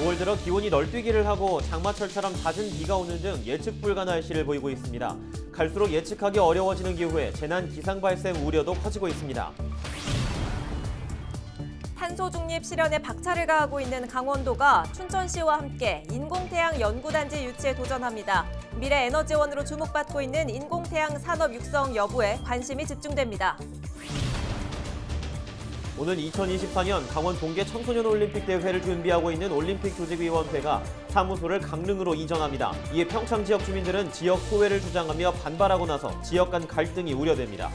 5월 들어 기온이 널뛰기를 하고 장마철처럼 잦은 비가 오는 등 예측 불가 날씨를 보이고 있습니다. 갈수록 예측하기 어려워지는 기후에 재난 기상 발생 우려도 커지고 있습니다. 탄소 중립 실현에 박차를 가하고 있는 강원도가 춘천시와 함께 인공태양 연구단지 유치에 도전합니다. 미래에너지원으로 주목받고 있는 인공태양 산업 육성 여부에 관심이 집중됩니다. 오는 2024년 강원 동계 청소년 올림픽 대회를 준비하고 있는 올림픽 조직위원회가 사무소를 강릉으로 이전합니다. 이에 평창 지역 주민들은 지역 소외를 주장하며 반발하고 나서 지역 간 갈등이 우려됩니다.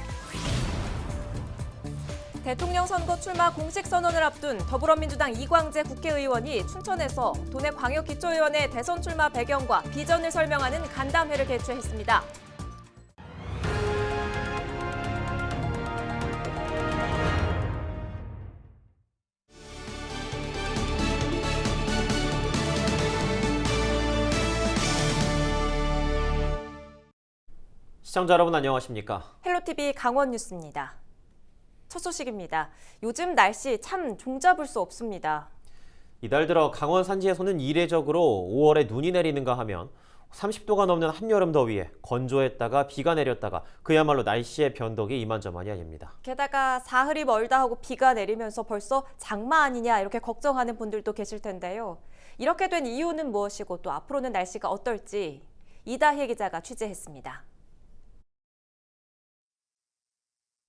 대통령 선거 출마 공식 선언을 앞둔 더불어민주당 이광재 국회의원이 춘천에서 도내광역기초의원의 대선 출마 배경과 비전을 설명하는 간담회를 개최했습니다. 시청자 여러분 안녕하십니까? 헬로티비 강원 뉴스입니다. 첫 소식입니다. 요즘 날씨 참 종잡을 수 없습니다. 이달 들어 강원 산지에서는 이례적으로 5월에 눈이 내리는가 하면 30도가 넘는 한여름 더위에 건조했다가 비가 내렸다가 그야말로 날씨의 변덕이 이만저만이 아닙니다. 게다가 사흘이 멀다 하고 비가 내리면서 벌써 장마 아니냐 이렇게 걱정하는 분들도 계실 텐데요. 이렇게 된 이유는 무엇이고 또 앞으로는 날씨가 어떨지 이다희 기자가 취재했습니다.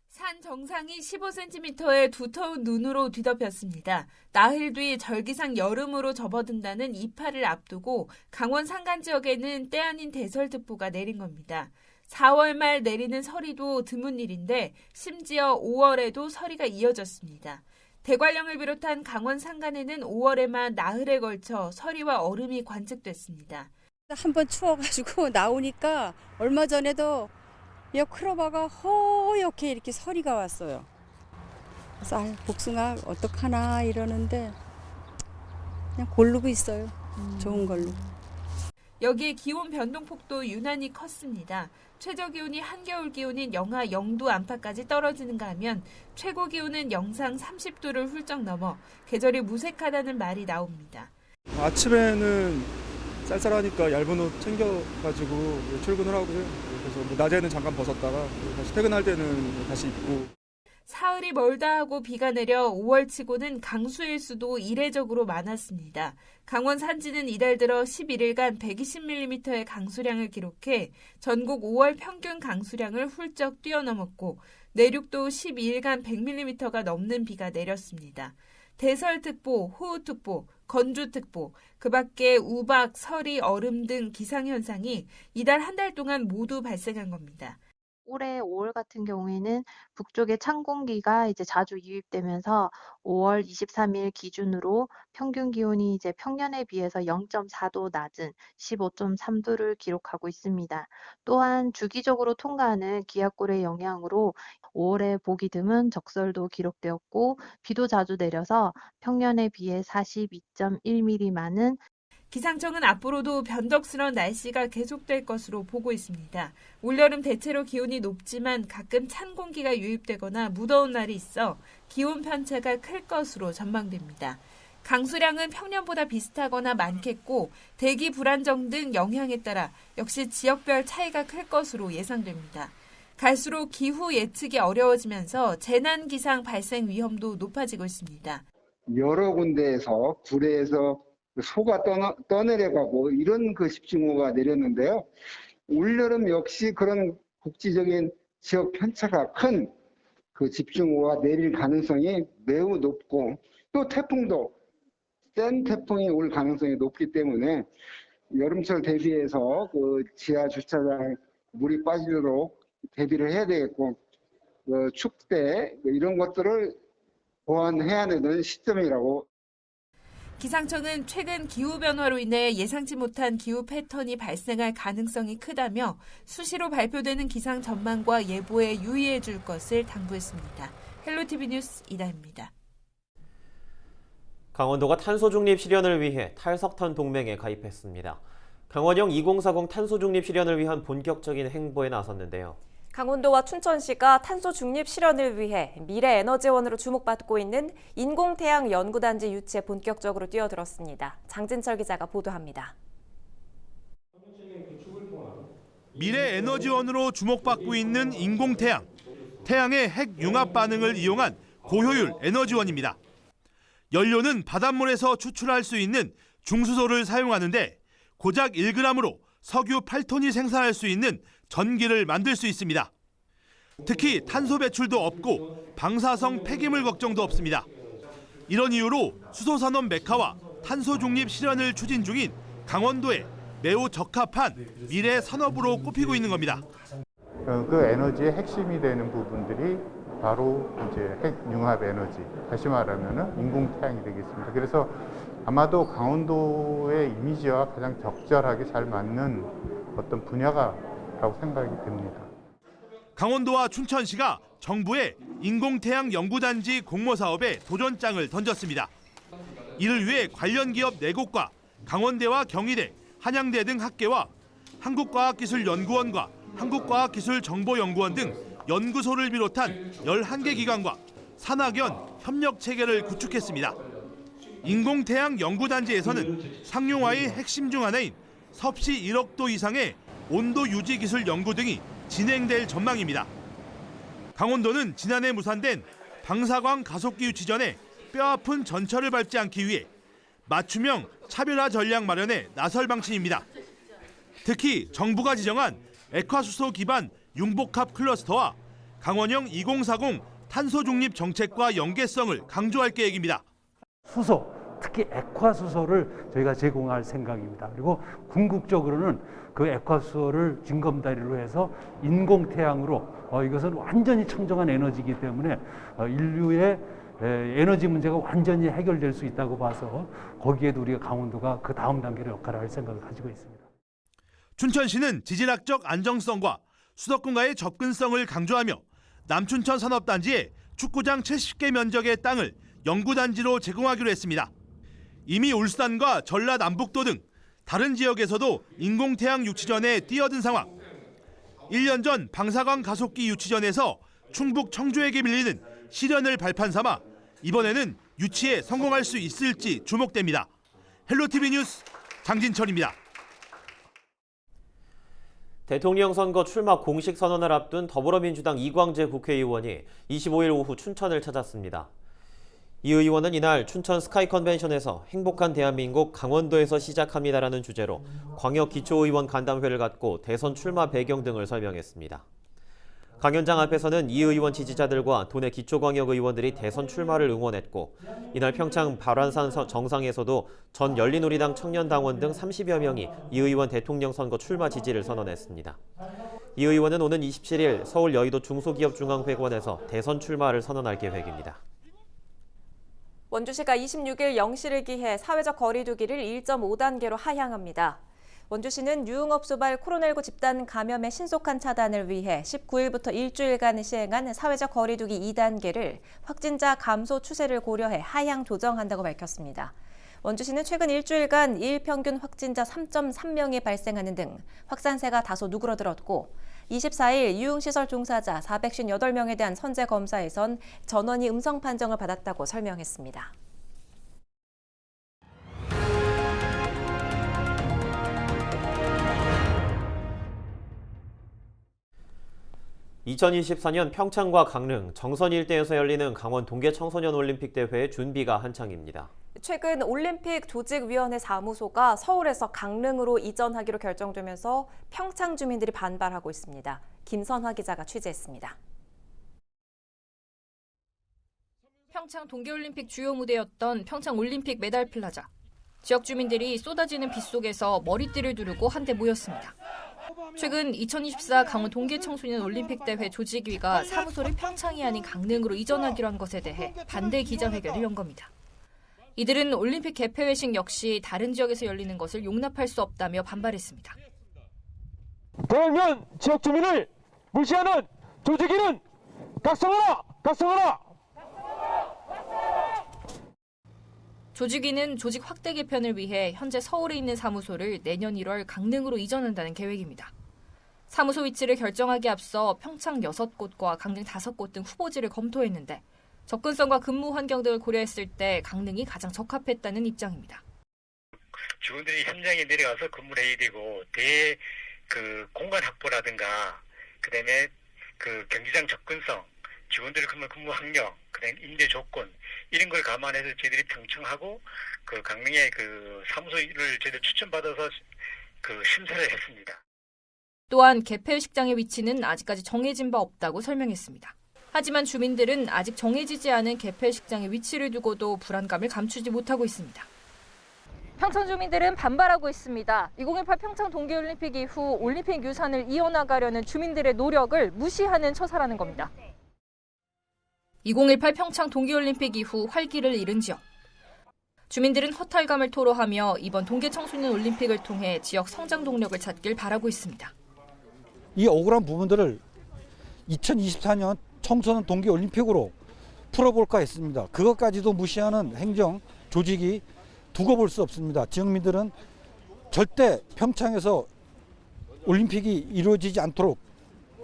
산 정상이 15cm의 두터운 눈으로 뒤덮였습니다. 나흘 뒤 절기상 여름으로 접어든다는 이파를 앞두고 강원 산간 지역에는 때 아닌 대설특보가 내린 겁니다. 4월 말 내리는 서리도 드문 일인데 심지어 5월에도 서리가 이어졌습니다. 대관령을 비롯한 강원 산간에는 5월에만 나흘에 걸쳐 서리와 얼음이 관측됐습니다. 한번 추워가지고 나오니까 얼마 전에도 이 크로바가 허옇게 이렇게 서리가 왔어요. 쌀, 복숭아 어떡하나 이러는데 그냥 고르고 있어요. 좋은 걸로. 여기에 기온 변동폭도 유난히 컸습니다. 최저 기온이 한겨울 기온인 영하 0도 안팎까지 떨어지는가 하면 최고 기온은 영상 30도를 훌쩍 넘어 계절이 무색하다는 말이 나옵니다. 아침에는 쌀쌀하니까 얇은 옷 챙겨가지고 출근을 하고요. 그래서 뭐 낮에는 잠깐 벗었다가 다시 퇴근할 때는 다시 입고. 사흘이 멀다 하고 비가 내려 5월치고는 강수일 수도 이례적으로 많았습니다. 강원 산지는 이달 들어 11일간 120mm의 강수량을 기록해 전국 5월 평균 강수량을 훌쩍 뛰어넘었고 내륙도 12일간 100mm가 넘는 비가 내렸습니다. 대설특보, 호우특보, 건조특보, 그 밖에 우박, 서리, 얼음 등 기상현상이 이달 한 달 동안 모두 발생한 겁니다. 올해 5월 같은 경우에는 북쪽에 찬 공기가 이제 자주 유입되면서 5월 23일 기준으로 평균 기온이 이제 평년에 비해서 0.4도 낮은 15.3도를 기록하고 있습니다. 또한 주기적으로 통과하는 기압골의 영향으로 5월에 보기 드문 적설도 기록되었고 비도 자주 내려서 평년에 비해 42.1mm 많은 기상청은 앞으로도 변덕스러운 날씨가 계속될 것으로 보고 있습니다. 올여름 대체로 기온이 높지만 가끔 찬 공기가 유입되거나 무더운 날이 있어 기온 편차가 클 것으로 전망됩니다. 강수량은 평년보다 비슷하거나 많겠고 대기 불안정 등 영향에 따라 역시 지역별 차이가 클 것으로 예상됩니다. 갈수록 기후 예측이 어려워지면서 재난기상 발생 위험도 높아지고 있습니다. 여러 군데에서 구례에서 소가 떠내려가고 이런 그 집중호우가 내렸는데요. 올여름 역시 그런 국지적인 지역 편차가 큰 그 집중호우가 내릴 가능성이 매우 높고 또 태풍도 센 태풍이 올 가능성이 높기 때문에 여름철 대비해서 그 지하 주차장 물이 빠지도록 대비를 해야 되겠고 축대 이런 것들을 보완해야 되는 시점이라고. 기상청은 최근 기후변화로 인해 예상치 못한 기후 패턴이 발생할 가능성이 크다며 수시로 발표되는 기상 전망과 예보에 유의해 줄 것을 당부했습니다. 헬로티비 뉴스 이다입니다. 강원도가 탄소 중립 실현을 위해 탈석탄 동맹에 가입했습니다. 강원형 2040 탄소 중립 실현을 위한 본격적인 행보에 나섰는데요. 강원도와 춘천시가 탄소 중립 실현을 위해 미래에너지원으로 주목받고 있는 인공태양 연구단지 유치에 본격적으로 뛰어들었습니다. 장진철 기자가 보도합니다. 미래에너지원으로 주목받고 있는 인공태양, 태양의 핵 융합 반응을 이용한 고효율 에너지원입니다. 연료는 바닷물에서 추출할 수 있는 중수소를 사용하는데 고작 1g으로 석유 8톤이 생산할 수 있는 전기를 만들 수 있습니다. 특히 탄소 배출도 없고 방사성 폐기물 걱정도 없습니다. 이런 이유로 수소산업 메카와 탄소 중립 실현을 추진 중인 강원도에 매우 적합한 미래 산업으로 꼽히고 있는 겁니다. 그 에너지의 핵심이 되는 부분들이 바로 이제 핵융합 에너지, 다시 말하면 인공태양이 되겠습니다. 그래서 아마도 강원도의 이미지와 가장 적절하게 잘 맞는 어떤 분야라고 생각이 됩니다. 강원도와 춘천시가 정부의 인공태양 연구단지 공모 사업에 도전장을 던졌습니다. 이를 위해 관련 기업 4곳과 강원대와 경희대, 한양대 등 학계와 한국과학기술연구원과 한국과학기술정보연구원 등 연구소를 비롯한 11개 기관과 산학연 협력 체계를 구축했습니다. 인공태양 연구단지에서는 상용화의 핵심 중 하나인 섭씨 1억 도 이상의 온도 유지 기술 연구 등이 진행될 전망입니다. 강원도는 지난해 무산된 방사광 가속기 유치 전에 뼈아픈 전철을 밟지 않기 위해 맞춤형 차별화 전략 마련에 나설 방침입니다. 특히 정부가 지정한 액화수소 기반 융복합 클러스터와 강원형 2040 탄소 중립 정책과 연계성을 강조할 계획입니다. 수소, 특히 액화수소를 저희가 제공할 생각입니다. 그리고 궁극적으로는 그 액화수소를 징검다리로 해서 인공태양으로 이것은 완전히 청정한 에너지이기 때문에 인류의 에너지 문제가 완전히 해결될 수 있다고 봐서 거기에도 우리가 강원도가 그 다음 단계로 역할을 할 생각을 가지고 있습니다. 춘천시는 지질학적 안정성과 수도권과의 접근성을 강조하며 남춘천 산업단지에 축구장 70개 면적의 땅을 연구단지로 제공하기로 했습니다. 이미 울산과 전라남북도 등 다른 지역에서도 인공태양 유치전에 뛰어든 상황. 1년 전 방사광 가속기 유치전에서 충북 청주에게 밀리는 시련을 발판 삼아 이번에는 유치에 성공할 수 있을지 주목됩니다. 헬로티비 뉴스 장진철입니다. 대통령 선거 출마 공식 선언을 앞둔 더불어민주당 이광재 국회의원이 25일 오후 춘천을 찾았습니다. 이 의원은 이날 춘천 스카이 컨벤션에서 행복한 대한민국 강원도에서 시작합니다라는 주제로 광역 기초의원 간담회를 갖고 대선 출마 배경 등을 설명했습니다. 강 현장 앞에서는 이 의원 지지자들과 도내 기초광역 의원들이 대선 출마를 응원했고 이날 평창 발완산 정상에서도 전 열린우리당 청년당원 등 30여 명이 이 의원 대통령 선거 출마 지지를 선언했습니다. 이 의원은 오는 27일 서울 여의도 중소기업중앙회관에서 대선 출마를 선언할 계획입니다. 원주시가 26일 0시를 기해 사회적 거리 두기를 1.5단계로 하향합니다. 원주시는 유흥업소발 코로나19 집단 감염의 신속한 차단을 위해 19일부터 일주일간 시행한 사회적 거리 두기 2단계를 확진자 감소 추세를 고려해 하향 조정한다고 밝혔습니다. 원주시는 최근 일주일간 일 평균 확진자 3.3명이 발생하는 등 확산세가 다소 누그러들었고 24일 유흥시설 종사자 458명에 대한 선제 검사에선 전원이 음성 판정을 받았다고 설명했습니다. 2024년 평창과 강릉, 정선 일대에서 열리는 강원 동계 청소년 올림픽 대회의 준비가 한창입니다. 최근 올림픽 조직위원회 사무소가 서울에서 강릉으로 이전하기로 결정되면서 평창 주민들이 반발하고 있습니다. 김선화 기자가 취재했습니다. 평창 동계올림픽 주요 무대였던 평창 올림픽 메달 플라자. 지역 주민들이 쏟아지는 빗 속에서 머리띠를 두르고 한데 모였습니다. 최근 2024 강원 동계 청소년 올림픽 대회 조직위가 사무소를 평창이 아닌 강릉으로 이전하기로 한 것에 대해 반대 기자회견을 연 겁니다. 이들은 올림픽 개폐회식 역시 다른 지역에서 열리는 것을 용납할 수 없다며 반발했습니다. 대학년 지역 주민을 무시하는 조직위는 각성하라! 각성하라! 조직위는 조직 확대 개편을 위해 현재 서울에 있는 사무소를 내년 1월 강릉으로 이전한다는 계획입니다. 사무소 위치를 결정하기 앞서 평창 6곳과 강릉 5곳 등 후보지를 검토했는데 접근성과 근무 환경 등을 고려했을 때 강릉이 가장 적합했다는 입장입니다. 직원들이 현장에 내려가서 근무를 해야 되고 공간 확보라든가 그다음에 경기장 접근성, 직원들의 근무 환경, 그다음에 임대 조건 이런 걸 감안해서 저희들이 평청하고 강릉의 사무소를 저희들 추천받아서 심사를 했습니다. 또한 개폐식장의 위치는 아직까지 정해진 바 없다고 설명했습니다. 하지만 주민들은 아직 정해지지 않은 개폐식장의 위치를 두고도 불안감을 감추지 못하고 있습니다. 평창 주민들은 반발하고 있습니다. 2018 평창 동계올림픽 이후 올림픽 유산을 이어나가려는 주민들의 노력을 무시하는 처사라는 겁니다. 2018 평창 동계올림픽 이후 활기를 잃은 지역. 주민들은 허탈감을 토로하며 이번 동계 청소년 올림픽을 통해 지역 성장 동력을 찾길 바라고 있습니다. 이 억울한 부분들을 2024년 청소년 동계올림픽으로 풀어볼까 했습니다. 그것까지도 무시하는 행정 조직이 두고 볼 수 없습니다. 지역민들은 절대 평창에서 올림픽이 이루어지지 않도록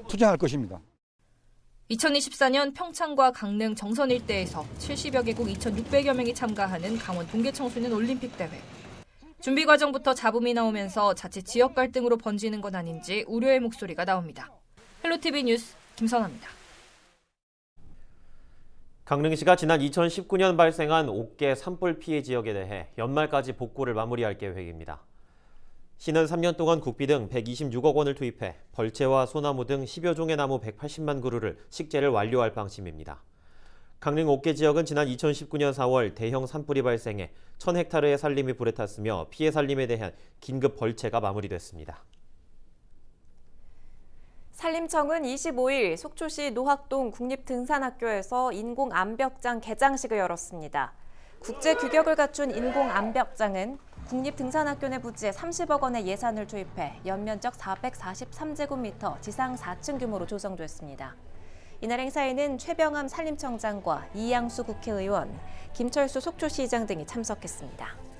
투쟁할 것입니다. 2024년 평창과 강릉 정선 일대에서 70여 개국 2,600여 명이 참가하는 강원 동계청소년 올림픽 대회. 준비 과정부터 잡음이 나오면서 자칫 지역 갈등으로 번지는 건 아닌지 우려의 목소리가 나옵니다. 헬로티비 뉴스 김선아입니다. 강릉시가 지난 2019년 발생한 옥계 산불 피해 지역에 대해 연말까지 복구를 마무리할 계획입니다. 시는 3년 동안 국비 등 126억 원을 투입해 벌채와 소나무 등 10여 종의 나무 180만 그루를 식재를 완료할 방침입니다. 강릉 옥계 지역은 지난 2019년 4월 대형 산불이 발생해 1000헥타르의 산림이 불에 탔으며 피해 산림에 대한 긴급 벌채가 마무리됐습니다. 산림청은 25일 속초시 노학동 국립등산학교에서 인공암벽장 개장식을 열었습니다. 국제 규격을 갖춘 인공암벽장은 국립등산학교 내 부지에 30억 원의 예산을 투입해 연면적 443제곱미터 지상 4층 규모로 조성됐습니다. 이날 행사에는 최병암 산림청장과 이양수 국회의원, 김철수 속초시장 등이 참석했습니다.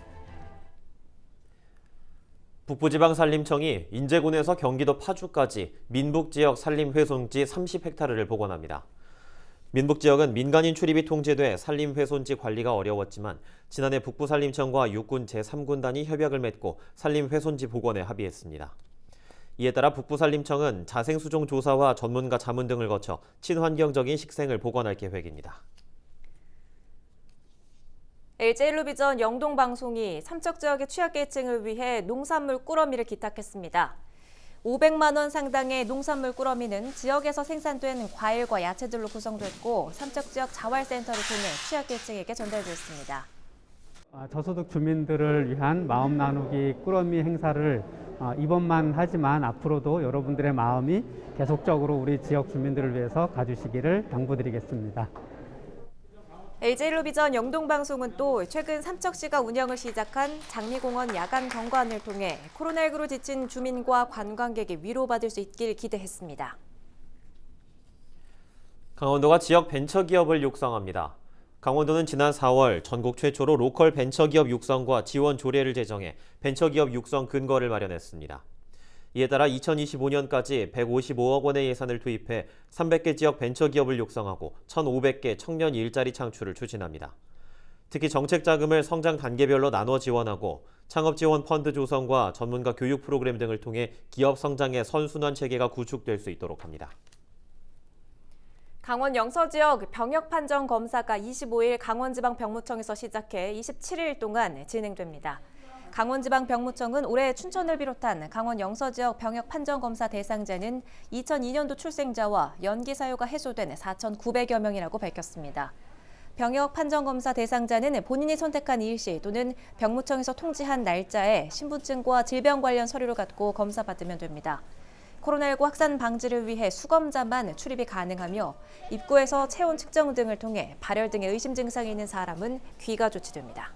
북부지방산림청이 인제군에서 경기도 파주까지 민북지역 산림훼손지 30헥타르를 복원합니다. 민북지역은 민간인 출입이 통제돼 산림훼손지 관리가 어려웠지만 지난해 북부산림청과 육군 제3군단이 협약을 맺고 산림훼손지 복원에 합의했습니다. 이에 따라 북부산림청은 자생수종 조사와 전문가 자문 등을 거쳐 친환경적인 식생을 복원할 계획입니다. LG헬로비전 영동방송이 삼척지역의 취약계층을 위해 농산물 꾸러미를 기탁했습니다. 500만 원 상당의 농산물 꾸러미는 지역에서 생산된 과일과 야채들로 구성됐고 삼척지역 자활센터를 통해 취약계층에게 전달됐습니다. 저소득 주민들을 위한 마음 나누기 꾸러미 행사를 이번만 하지만 앞으로도 여러분들의 마음이 계속적으로 우리 지역 주민들을 위해서 가주시기를 당부드리겠습니다. LG헬로비전 영동방송은 또 최근 삼척시가 운영을 시작한 장미공원 야간 경관을 통해 코로나19로 지친 주민과 관광객이 위로받을 수 있길 기대했습니다. 강원도가 지역 벤처기업을 육성합니다. 강원도는 지난 4월 전국 최초로 로컬 벤처기업 육성과 지원 조례를 제정해 벤처기업 육성 근거를 마련했습니다. 이에 따라 2025년까지 155억 원의 예산을 투입해 300개 지역 벤처기업을 육성하고 1,500개 청년 일자리 창출을 추진합니다. 특히 정책 자금을 성장 단계별로 나눠 지원하고 창업 지원 펀드 조성과 전문가 교육 프로그램 등을 통해 기업 성장의 선순환 체계가 구축될 수 있도록 합니다. 강원 영서 지역 병역 판정 검사가 25일 강원지방병무청에서 시작해 27일 동안 진행됩니다. 강원지방병무청은 올해 춘천을 비롯한 강원 영서 지역 병역 판정 검사 대상자는 2002년도 출생자와 연기 사유가 해소된 4,900여 명이라고 밝혔습니다. 병역 판정 검사 대상자는 본인이 선택한 일시 또는 병무청에서 통지한 날짜에 신분증과 질병 관련 서류를 갖고 검사받으면 됩니다. 코로나19 확산 방지를 위해 수검자만 출입이 가능하며 입구에서 체온 측정 등을 통해 발열 등의 의심 증상이 있는 사람은 귀가 조치됩니다.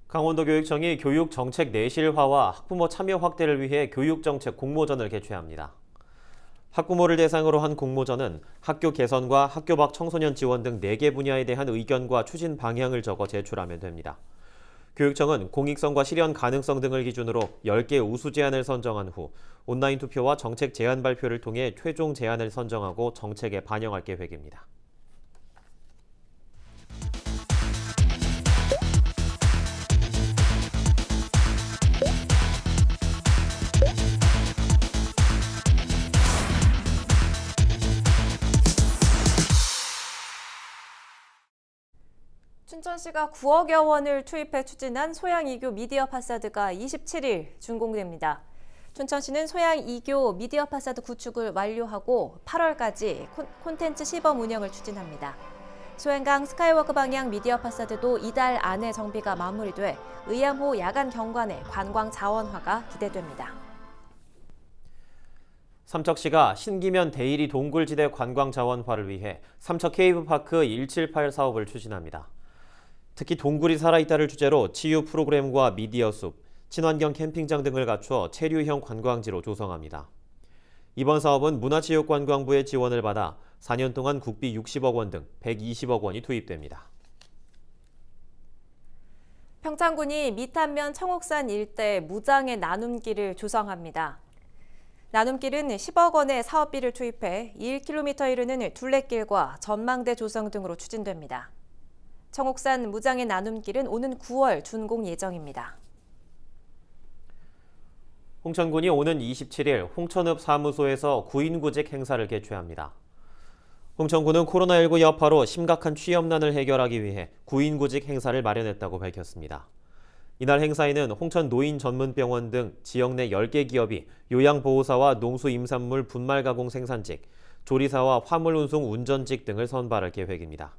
강원도교육청이 교육정책 내실화와 학부모 참여 확대를 위해 교육정책 공모전을 개최합니다. 학부모를 대상으로 한 공모전은 학교 개선과 학교 밖 청소년 지원 등 4개 분야에 대한 의견과 추진 방향을 적어 제출하면 됩니다. 교육청은 공익성과 실현 가능성 등을 기준으로 10개 우수 제안을 선정한 후 온라인 투표와 정책 제안 발표를 통해 최종 제안을 선정하고 정책에 반영할 계획입니다. 춘천시가 9억여 원을 투입해 추진한 소양 2교 미디어 파사드가 27일 준공됩니다. 춘천시는 소양 2교 미디어 파사드 구축을 완료하고 8월까지 콘텐츠 시범 운영을 추진합니다. 소양강 스카이워크 방향 미디어 파사드도 이달 안에 정비가 마무리돼 의암호 야간 경관의 관광 자원화가 기대됩니다. 삼척시가 신기면 대일이 동굴지대 관광 자원화를 위해 삼척 케이블파크 178 사업을 추진합니다. 특히 동굴이 살아있다를 주제로 치유 프로그램과 미디어 숲, 친환경 캠핑장 등을 갖춰 체류형 관광지로 조성합니다. 이번 사업은 문화체육관광부의 지원을 받아 4년 동안 국비 60억 원 등 120억 원이 투입됩니다. 평창군이 미탄면 청옥산 일대 무장의 나눔길을 조성합니다. 나눔길은 10억 원의 사업비를 투입해 1km 이르는 둘레길과 전망대 조성 등으로 추진됩니다. 청옥산 무장의 나눔길은 오는 9월 준공 예정입니다. 홍천군이 오는 27일 홍천읍 사무소에서 구인구직 행사를 개최합니다. 홍천군은 코로나19 여파로 심각한 취업난을 해결하기 위해 구인구직 행사를 마련했다고 밝혔습니다. 이날 행사에는 홍천 노인전문병원 등 지역 내 10개 기업이 요양보호사와 농수임산물 분말 가공 생산직, 조리사와 화물운송 운전직 등을 선발할 계획입니다.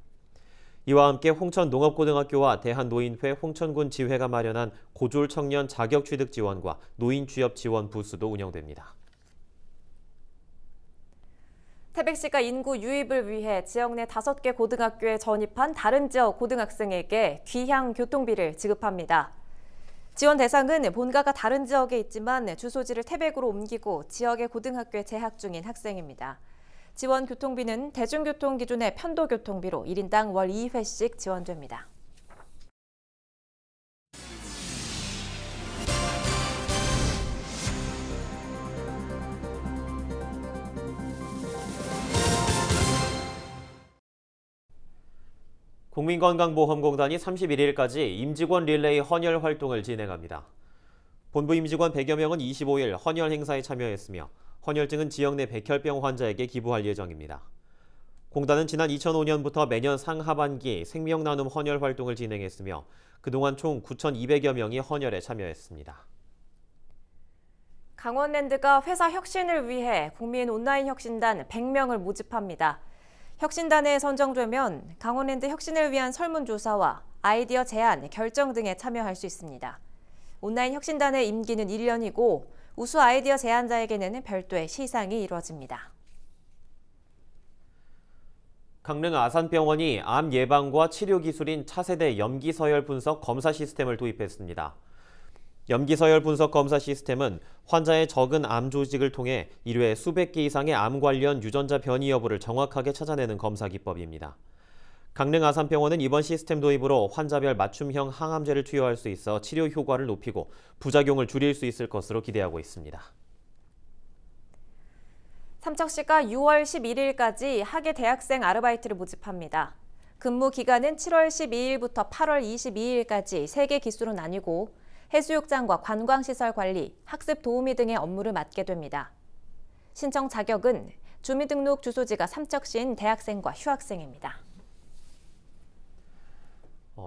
이와 함께 홍천농업고등학교와 대한노인회 홍천군 지회가 마련한 고졸 청년 자격 취득 지원과 노인 취업 지원 부스도 운영됩니다. 태백시가 인구 유입을 위해 지역 내 5개 고등학교에 전입한 다른 지역 고등학생에게 귀향 교통비를 지급합니다. 지원 대상은 본가가 다른 지역에 있지만 주소지를 태백으로 옮기고 지역의 고등학교에 재학 중인 학생입니다. 지원 교통비는 대중교통 기준의 편도교통비로 1인당 월 2회씩 지원됩니다. 국민건강보험공단이 31일까지 임직원 릴레이 헌혈 활동을 진행합니다. 본부 임직원 100여 명은 25일 헌혈 행사에 참여했으며 헌혈증은 지역 내 백혈병 환자에게 기부할 예정입니다. 공단은 지난 2005년부터 매년 상하반기 생명나눔 헌혈 활동을 진행했으며 그동안 총 9,200여 명이 헌혈에 참여했습니다. 강원랜드가 회사 혁신을 위해 국민 온라인 혁신단 100명을 모집합니다. 혁신단에 선정되면 강원랜드 혁신을 위한 설문조사와 아이디어 제안, 결정 등에 참여할 수 있습니다. 온라인 혁신단의 임기는 1년이고 우수 아이디어 제안자에게는 별도의 시상이 이루어집니다. 강릉 아산병원이 암 예방과 치료 기술인 차세대 염기서열 분석 검사 시스템을 도입했습니다. 염기서열 분석 검사 시스템은 환자의 적은 암 조직을 통해 1회 수백 개 이상의 암 관련 유전자 변이 여부를 정확하게 찾아내는 검사 기법입니다. 강릉 아산병원은 이번 시스템 도입으로 환자별 맞춤형 항암제를 투여할 수 있어 치료 효과를 높이고 부작용을 줄일 수 있을 것으로 기대하고 있습니다. 삼척시가 6월 11일까지 학예 대학생 아르바이트를 모집합니다. 근무 기간은 7월 12일부터 8월 22일까지 3개 기수로 나뉘고 해수욕장과 관광시설 관리, 학습 도우미 등의 업무를 맡게 됩니다. 신청 자격은 주민등록 주소지가 삼척시인 대학생과 휴학생입니다.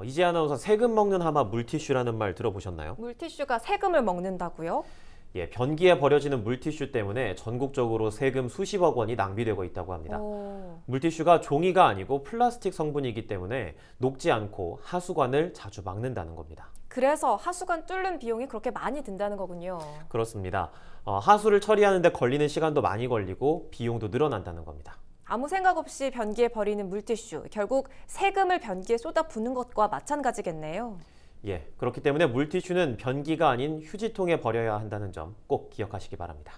이재 아나운서, 세금 먹는 하마 물티슈라는 말 들어보셨나요? 물티슈가 세금을 먹는다고요? 예, 변기에 버려지는 물티슈 때문에 전국적으로 세금 수십억 원이 낭비되고 있다고 합니다. 물티슈가 종이가 아니고 플라스틱 성분이기 때문에 녹지 않고 하수관을 자주 막는다는 겁니다. 그래서 하수관 뚫는 비용이 그렇게 많이 든다는 거군요. 그렇습니다. 하수를 처리하는 데 걸리는 시간도 많이 걸리고 비용도 늘어난다는 겁니다. 아무 생각 없이 변기에 버리는 물티슈, 결국 세금을 변기에 쏟아부는 것과 마찬가지겠네요. 예, 그렇기 때문에 물티슈는 변기가 아닌 휴지통에 버려야 한다는 점 꼭 기억하시기 바랍니다.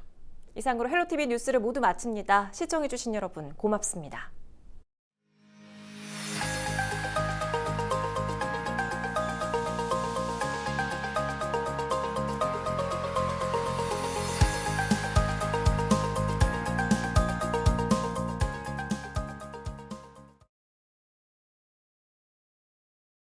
이상으로 헬로티비 뉴스를 모두 마칩니다. 시청해주신 여러분 고맙습니다.